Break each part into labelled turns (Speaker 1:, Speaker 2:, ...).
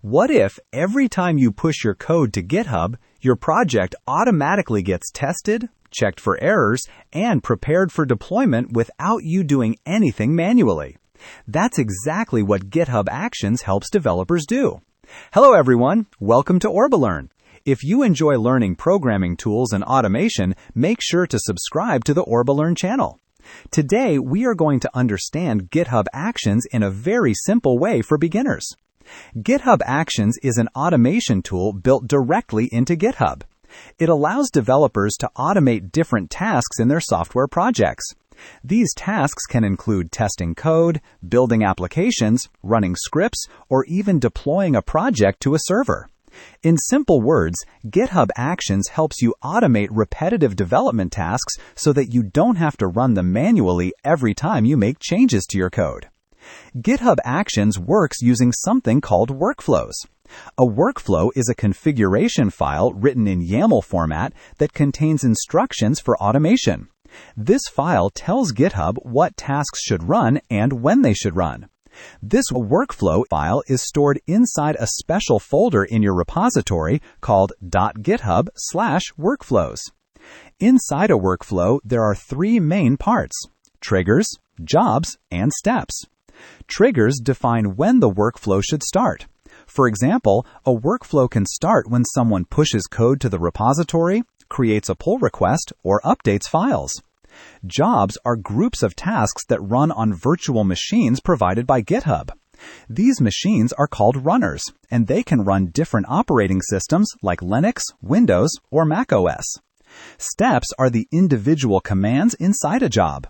Speaker 1: What if every time you push your code to GitHub, your project automatically gets tested, checked for errors, and prepared for deployment without you doing anything manually? That's exactly what GitHub Actions helps developers do. Hello everyone, welcome to OrbiLearn. If you enjoy learning programming tools and automation, make sure to subscribe to the OrbiLearn channel. Today, we are going to understand GitHub Actions in a very simple way for beginners. GitHub Actions is an automation tool built directly into GitHub. It allows developers to automate different tasks in their software projects. These tasks can include testing code, building applications, running scripts, or even deploying a project to a server. In simple words, GitHub Actions helps you automate repetitive development tasks so that you don't have to run them manually every time you make changes to your code. GitHub Actions works using something called workflows. A workflow is a configuration file written in YAML format that contains instructions for automation. This file tells GitHub what tasks should run and when they should run. This workflow file is stored inside a special folder in your repository called .github/workflows. Inside a workflow, there are three main parts: triggers, jobs, and steps. Triggers define when the workflow should start. For example, a workflow can start when someone pushes code to the repository, creates a pull request, or updates files. Jobs are groups of tasks that run on virtual machines provided by GitHub. These machines are called runners, and they can run different operating systems like Linux, Windows, or Mac OS. Steps are the individual commands inside a job.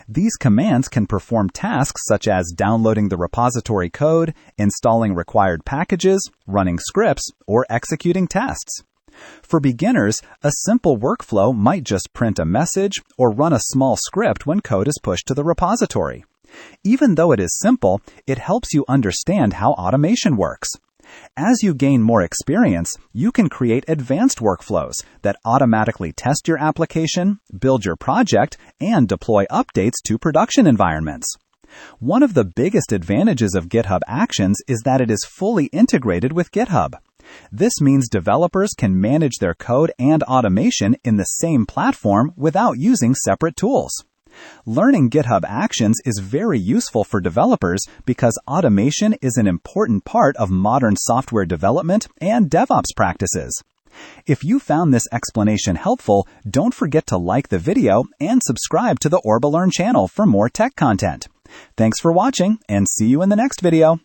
Speaker 1: These commands can perform tasks such as downloading the repository code, installing required packages, running scripts, or executing tests. For beginners, a simple workflow might just print a message or run a small script when code is pushed to the repository. Even though it is simple, it helps you understand how automation works. As you gain more experience, you can create advanced workflows that automatically test your application, build your project, and deploy updates to production environments. One of the biggest advantages of GitHub Actions is that it is fully integrated with GitHub. This means developers can manage their code and automation in the same platform without using separate tools. Learning GitHub Actions is very useful for developers because automation is an important part of modern software development and DevOps practices. If you found this explanation helpful, don't forget to like the video and subscribe to the OrbiLearn channel for more tech content. Thanks for watching, and see you in the next video.